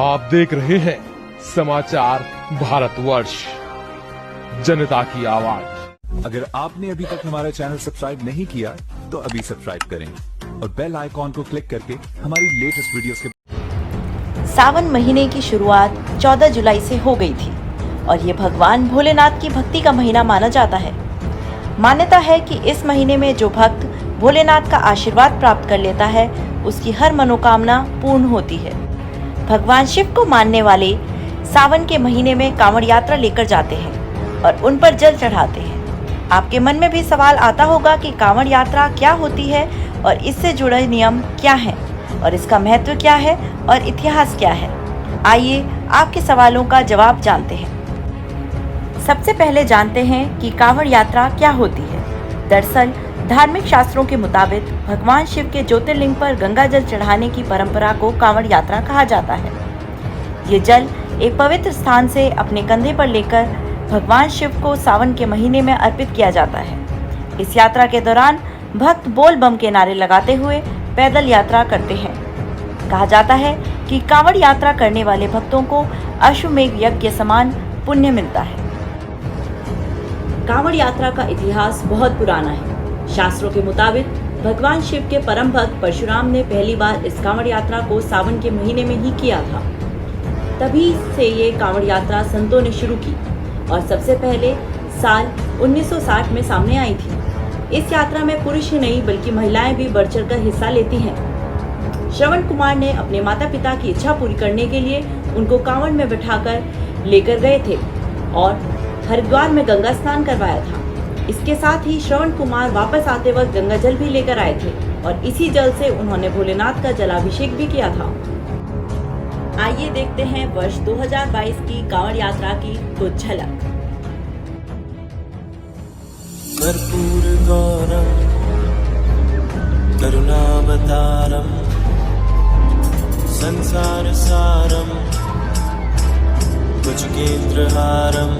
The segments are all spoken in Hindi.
आप देख रहे हैं समाचार भारतवर्ष, जनता की आवाज। अगर आपने अभी तक हमारा चैनल सब्सक्राइब नहीं किया तो अभी सब्सक्राइब करें और बेल आइकॉन को क्लिक करके हमारी लेटेस्ट वीडियोस के। सावन महीने की शुरुआत 14 जुलाई से हो गई थी और ये भगवान भोलेनाथ की भक्ति का महीना माना जाता है। मान्यता है कि इस महीने में जो भक्त भोलेनाथ का आशीर्वाद प्राप्त कर लेता है उसकी हर मनोकामना पूर्ण होती है। भगवान शिव को मानने वाले सावन के महीने में कांवड़ यात्रा लेकर जाते हैं और उन पर जल चढ़ाते हैं। आपके मन में भी सवाल आता होगा कि कांवड़ यात्रा क्या होती है और इससे जुड़े नियम क्या हैं और इसका महत्व क्या है और इतिहास क्या है। आइए आपके सवालों का जवाब जानते हैं। सबसे पहले जानते हैं कि कांवड़ यात्रा क्या होती है। दरअसल धार्मिक शास्त्रों के मुताबिक भगवान शिव के ज्योतिर्लिंग पर गंगा जल चढ़ाने की परंपरा को कांवड़ यात्रा कहा जाता है। ये जल एक पवित्र स्थान से अपने कंधे पर लेकर भगवान शिव को सावन के महीने में अर्पित किया जाता है। इस यात्रा के दौरान भक्त बोल बम के नारे लगाते हुए पैदल यात्रा करते हैं। कहा जाता है कि कांवड़ यात्रा करने वाले भक्तों को अश्वमेध यज्ञ के समान पुण्य मिलता है। कांवड़ यात्रा का इतिहास बहुत पुराना है। शास्त्रों के मुताबिक भगवान शिव के परम भक्त परशुराम ने पहली बार इस कांवड़ यात्रा को सावन के महीने में ही किया था। तभी से ये कांवड़ यात्रा संतों ने शुरू की और सबसे पहले साल 1960 में सामने आई थी। इस यात्रा में पुरुष ही नहीं बल्कि महिलाएं भी बढ़ चढ़कर हिस्सा लेती हैं। श्रवण कुमार ने अपने माता पिता की इच्छा पूरी करने के लिए उनको कांवड़ में बिठाकर लेकर गए थे और हरिद्वार में गंगा स्नान करवाया था। इसके साथ ही श्रवण कुमार वापस आते वक्त गंगा जल भी लेकर आए थे और इसी जल से उन्होंने भोलेनाथ का जलाभिषेक भी किया था। आइए देखते हैं वर्ष 2022 की कांवड़ यात्रा की कुछ झलक। कर्पूर गौरम करुणावतारम संसार सारम भुजगेन्द्रहारम।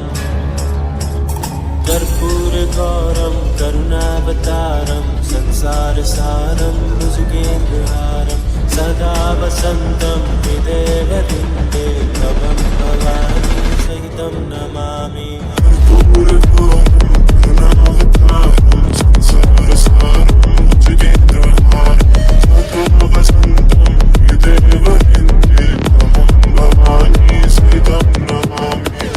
कर्पूर गौरम करुणावतारम संसार सारम भुजगेन्द्रहारम। सदा वसन्तं हृदये वृन्दे तवं भवानी सहितं नमामि। कर्पूर गौरम करुणावतारम संसार सारम भुजगेन्द्रहारम। सदा वसन्तं हृदये वृन्दे तवं भवानी सहितं नमामि।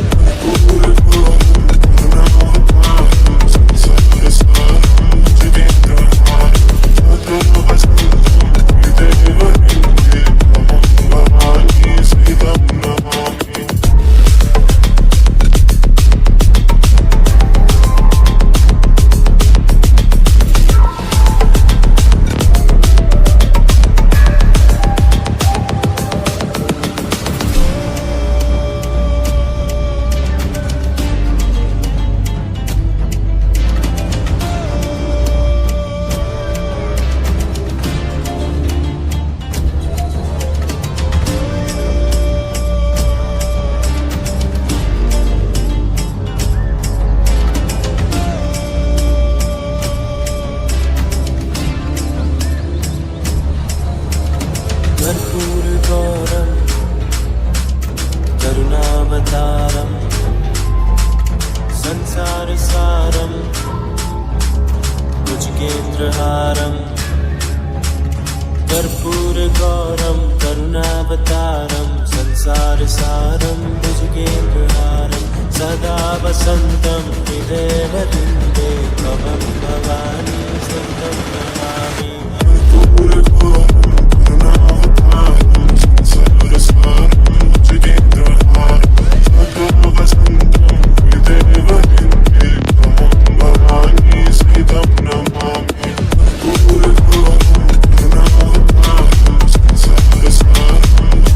कर्पूर गौरम करुणावतारम संसार सारम भुजगेन्द्रहारम। कर्पूर गौरम करुणावतारम संसार सारम भुजगेन्द्रहारम। सदा वसन्तं हृदये वृन्दे तवं भवानी सहितं नमामि। कर्पूर गौरम करुणावतारम संसार सारम भुजगेन्द्रहारम। सदा वसन्तं हृदये वृन्दे तवं भवानी सहितं नमामि। कर्पूर गौरम करुणावतारम संसार सारम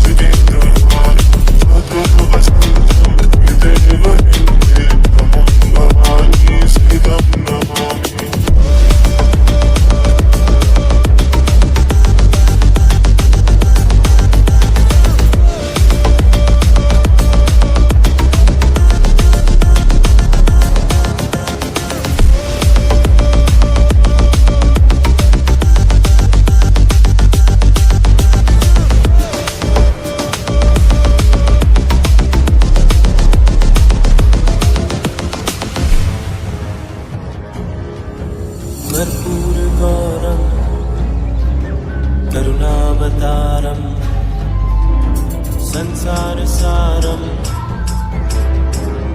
भुजगेन्द्रहारम। सदा वसन्तं हृदये वृन्दे तवं भवानी सहितं नमामि। संसारसारं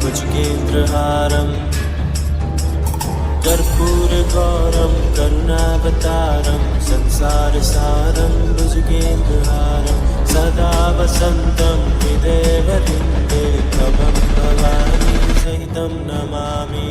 भुजगेन्द्रहारं कर्पूरगौरं करुणावतारं संसारसारं भुजगेन्द्रहारं सदा वसन्तं हृदयवृन्दे भवं भवानी सहितं नमामि।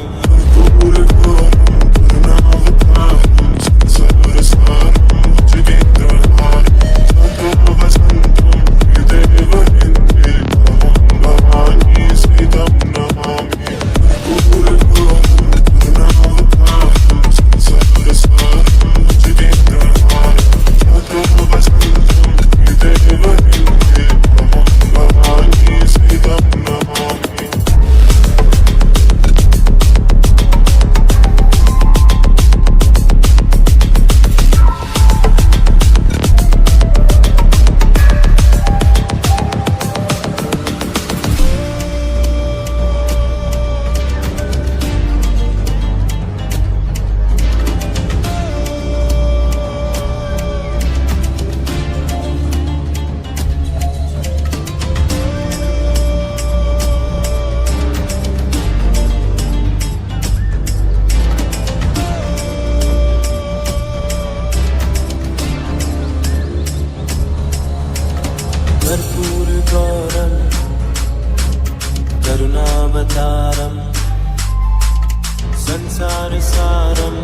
कर्पूरगौरं करुणावतारं संसारसारं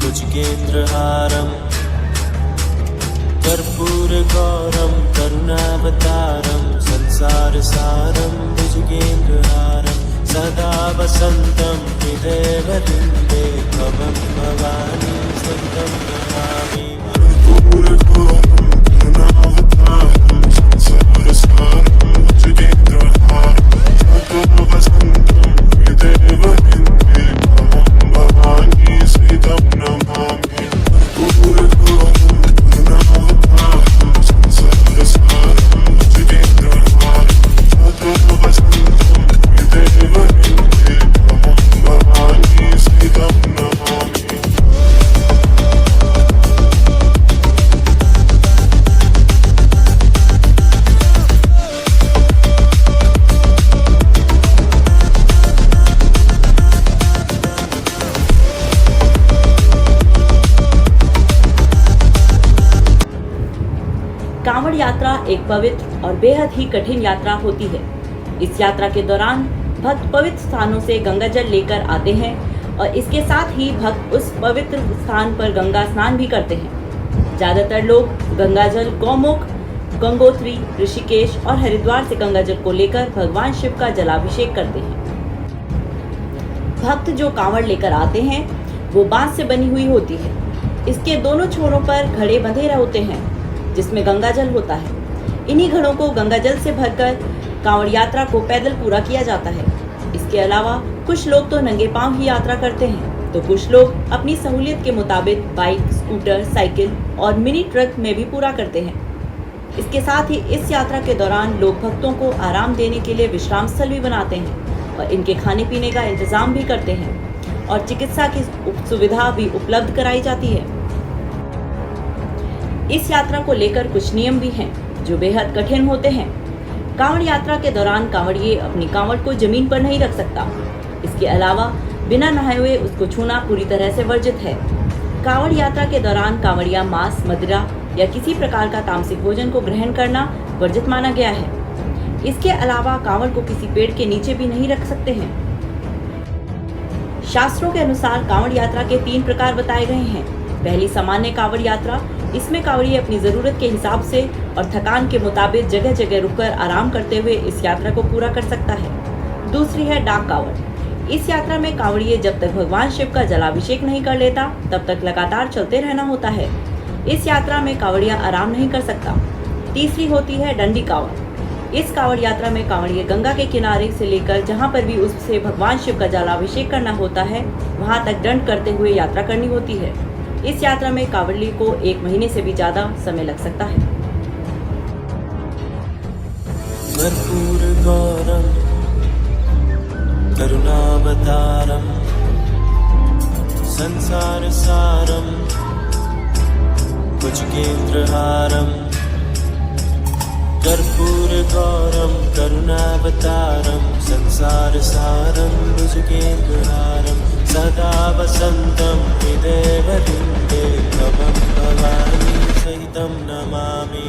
भुजगेन्द्रहारं कर्पूरगौरं करुणावतारं संसारसारं भुजगेन्द्रहारं सदा वसन्तं हृदयवृन्दे भवं भवानी सहितं नमामि। कांवड़ यात्रा एक पवित्र और बेहद ही कठिन यात्रा होती है। इस यात्रा के दौरान भक्त पवित्र स्थानों से गंगा जल लेकर आते हैं और इसके साथ ही भक्त उस पवित्र स्थान पर गंगा स्नान भी करते हैं। ज्यादातर लोग गंगा जल गौमुख, गंगोत्री, ऋषिकेश और हरिद्वार से गंगा जल को लेकर भगवान शिव का जलाभिषेक करते हैं। भक्त जो कांवड़ लेकर आते हैं वो बांस से बनी हुई होती है। इसके दोनों छोरों पर घड़े बंधे होते हैं जिसमें गंगा जल होता है। इन्हीं घड़ों को गंगा जल से भरकर कांवड़ यात्रा को पैदल पूरा किया जाता है। इसके अलावा कुछ लोग तो नंगे पांव ही यात्रा करते हैं, तो कुछ लोग अपनी सहूलियत के मुताबिक बाइक, स्कूटर, साइकिल और मिनी ट्रक में भी पूरा करते हैं। इसके साथ ही इस यात्रा के दौरान लोग भक्तों को आराम देने के लिए विश्राम स्थल भी बनाते हैं और इनके खाने पीने का इंतजाम भी करते हैं और चिकित्सा की सुविधा भी उपलब्ध कराई जाती है। इस यात्रा को लेकर कुछ नियम भी हैं जो बेहद कठिन होते हैं। कांवड़ यात्रा के दौरान कांवड़िए अपनी कांवड़ को जमीन पर नहीं रख सकता। इसके अलावा बिना नहाए हुए उसको छूना पूरी तरह से वर्जित है। कांवड़ यात्रा के दौरान कांवड़िया मांस, मदिरा या किसी प्रकार का तामसिक भोजन को ग्रहण करना वर्जित माना गया है। इसके अलावा कांवड़ को किसी पेड़ के नीचे भी नहीं रख सकते हैं। शास्त्रों के अनुसार कांवड़ यात्रा के 3 प्रकार बताए गए हैं। पहली सामान्य कांवड़ यात्रा, इसमें कांवड़िए अपनी जरूरत के हिसाब से और थकान के मुताबिक जगह जगह रुककर आराम करते हुए इस यात्रा को पूरा कर सकता है। दूसरी है डाक कांवड़। इस यात्रा में कांवड़िए जब तक भगवान शिव का जलाभिषेक नहीं कर लेता तब तक लगातार चलते रहना होता है। इस यात्रा में कांवड़िया आराम नहीं कर सकता। तीसरी होती है डंडी कांवड़। इस कांवड़ यात्रा में कांवड़िए गंगा के किनारे से लेकर जहाँ पर भी उससे भगवान शिव का जलाभिषेक करना होता है वहाँ तक दंड करते हुए यात्रा करनी होती है। इस यात्रा में कांवड़िए को 1 महीने से भी ज्यादा समय लग सकता है। कर्पूरगौरं करुणावतारं संसारसारं भुजगेन्द्रहारं सूरगौरं करुणावतारं संसारसारं भुजगेन्द्रहारं सदा वसन्तं हृदयवृन्दे भवं भवानी सहितं नमामि।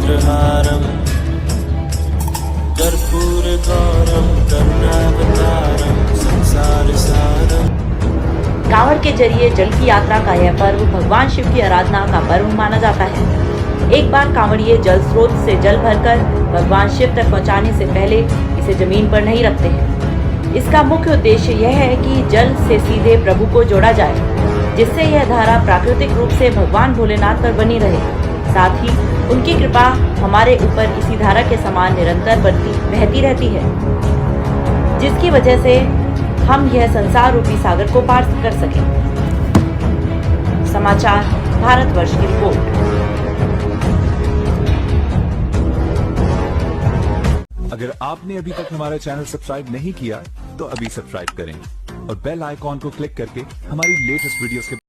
चन्द्रहारम् कर्पूरगौरं करुणावतारं संसारसारम्। कांवड़ के जरिए जल की यात्रा का यह पर्व भगवान शिव की आराधना का पर्व माना जाता है। एक बार कांवड़िए जल स्रोत से जल भरकर भगवान शिव तक पहुंचाने से पहले इसे जमीन पर नहीं रखते हैं। इसका मुख्य उद्देश्य यह है कि जल से सीधे प्रभु को जोड़ा जाए, जिससे यह धारा प्राकृतिक रूप से भगवान भोलेनाथ पर बनी रहे। साथ ही उनकी कृपा हमारे ऊपर इसी धारा के समान निरंतर बहती रहती है, जिसकी वजह से हम यह संसार रूपी सागर को पार कर सकें। समाचार भारतवर्ष की रिपोर्ट। अगर आपने अभी तक हमारा चैनल सब्सक्राइब नहीं किया तो अभी सब्सक्राइब करें और बेल आइकॉन को क्लिक करके हमारी लेटेस्ट वीडियोस के